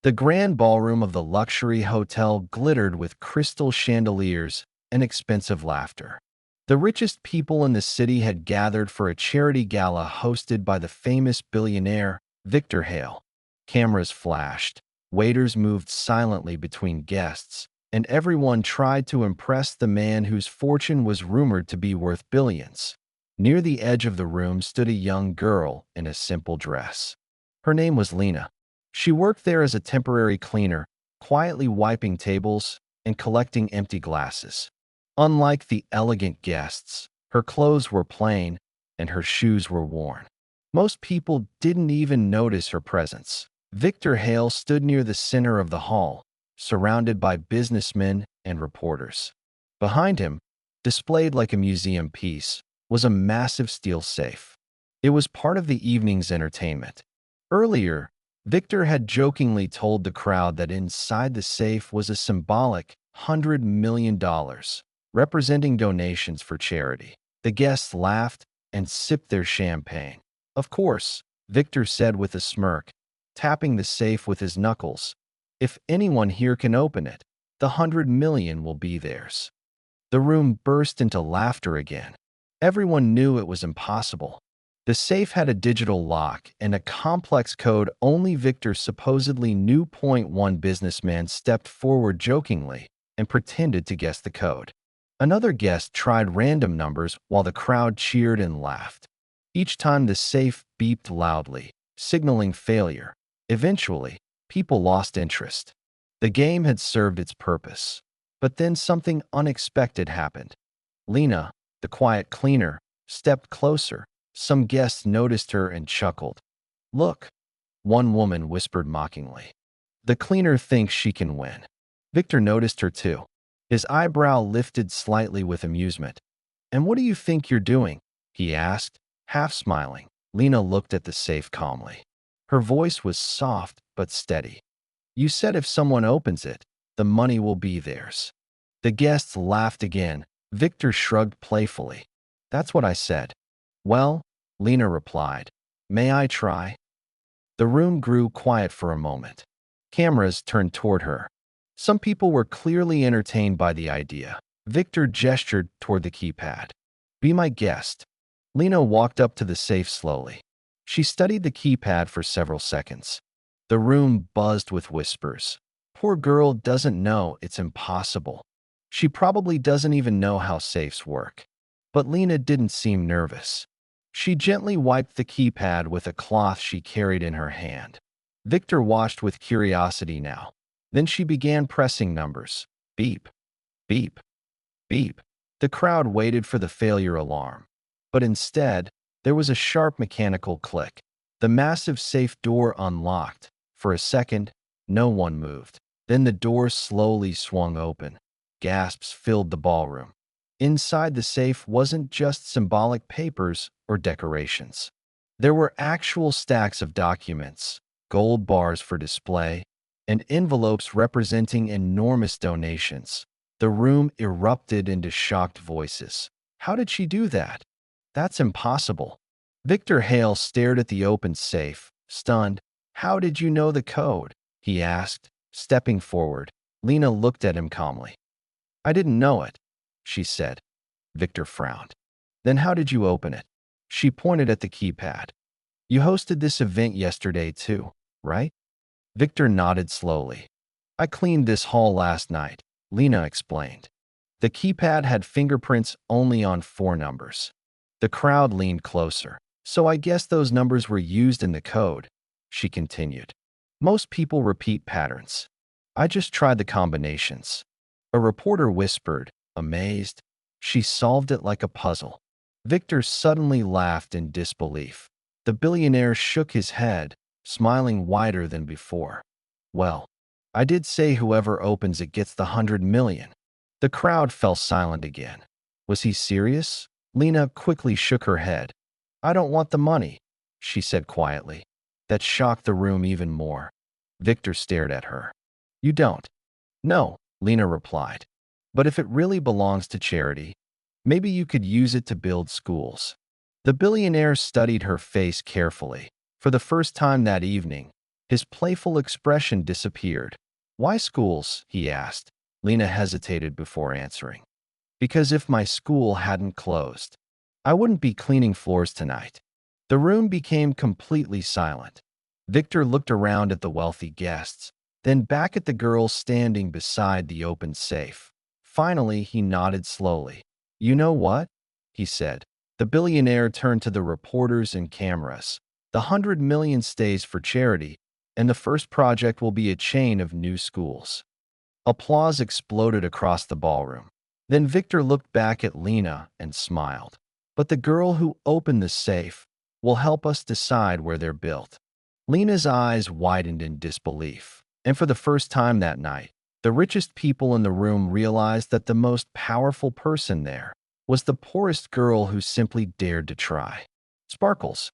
The grand ballroom of the luxury hotel glittered with crystal chandeliers and expensive laughter. The richest people in the city had gathered for a charity gala hosted by the famous billionaire Victor Hale. Cameras flashed, waiters moved silently between guests, and everyone tried to impress the man whose fortune was rumored to be worth billions. Near the edge of the room stood a young girl in a simple dress. Her name was Lena. She worked there as a temporary cleaner, quietly wiping tables and collecting empty glasses. Unlike the elegant guests, her clothes were plain and her shoes were worn. Most people didn't even notice her presence. Victor Hale stood near the center of the hall, surrounded by businessmen and reporters. Behind him, displayed like a museum piece, was a massive steel safe. It was part of the evening's entertainment. Earlier, Victor had jokingly told the crowd that inside the safe was a symbolic $100 million, representing donations for charity. The guests laughed and sipped their champagne. "Of course," Victor said with a smirk, tapping the safe with his knuckles. "If anyone here can open it, the $100 million will be theirs." The room burst into laughter again. Everyone knew it was impossible. The safe had a digital lock and a complex code only Victor supposedly knew. One businessman stepped forward jokingly and pretended to guess the code. Another guest tried random numbers while the crowd cheered and laughed. Each time the safe beeped loudly, signaling failure. Eventually, people lost interest. The game had served its purpose. But then something unexpected happened. Lena, the quiet cleaner, stepped closer. Some guests noticed her and chuckled. "Look," one woman whispered mockingly. "The cleaner thinks she can win." Victor noticed her too. His eyebrow lifted slightly with amusement. "And what do you think you're doing?" he asked, half smiling. Lena looked at the safe calmly. Her voice was soft but steady. "You said if someone opens it, the money will be theirs." The guests laughed again. Victor shrugged playfully. "That's what I said." "Well," Lena replied, "may I try?" The room grew quiet for a moment. Cameras turned toward her. Some people were clearly entertained by the idea. Victor gestured toward the keypad. "Be my guest." Lena walked up to the safe slowly. She studied the keypad for several seconds. The room buzzed with whispers. "Poor girl doesn't know, it's impossible. She probably doesn't even know how safes work." But Lena didn't seem nervous. She gently wiped the keypad with a cloth she carried in her hand. Victor watched with curiosity now. Then she began pressing numbers. Beep, beep, beep. The crowd waited for the failure alarm. But instead, there was a sharp mechanical click. The massive safe door unlocked. For a second, no one moved. Then the door slowly swung open. Gasps filled the ballroom. Inside the safe wasn't just symbolic papers or decorations. There were actual stacks of documents, gold bars for display, and envelopes representing enormous donations. The room erupted into shocked voices. "How did she do that? That's impossible." Victor Hale stared at the open safe, stunned. "How did you know the code?" he asked, stepping forward. Lena looked at him calmly. "I didn't know it," she said. Victor frowned. "Then how did you open it?" She pointed at the keypad. "You hosted this event yesterday too, right?" Victor nodded slowly. "I cleaned this hall last night," Lena explained. The keypad had fingerprints only on 4 numbers. The crowd leaned closer. "So I guess those numbers were used in the code," she continued. "Most people repeat patterns. I just tried the combinations." A reporter whispered, amazed. "She solved it like a puzzle." Victor suddenly laughed in disbelief. The billionaire shook his head, smiling wider than before. "Well, I did say whoever opens it gets the $100 million. The crowd fell silent again. Was he serious? Lena quickly shook her head. "I don't want the money," she said quietly. That shocked the room even more. Victor stared at her. "You don't?" "No," Lena replied. "But if it really belongs to charity, maybe you could use it to build schools." The billionaire studied her face carefully. For the first time that evening, His playful expression disappeared. "Why schools?" he asked. Lena hesitated before answering. "Because if my school hadn't closed, I wouldn't be cleaning floors tonight." The room became completely silent. Victor looked around at the wealthy guests, then back at the girl standing beside the open safe. Finally, he nodded slowly. "You know what?" he said. The billionaire turned to the reporters and cameras. "The 100 million stays for charity, and the first project will be a chain of new schools." Applause exploded across the ballroom. Then Victor looked back at Lena and smiled. "But the girl who opened the safe will help us decide where they're built." Lena's eyes widened in disbelief. And for the first time that night, the richest people in the room realized that the most powerful person there was the poorest girl who simply dared to try. Sparkles,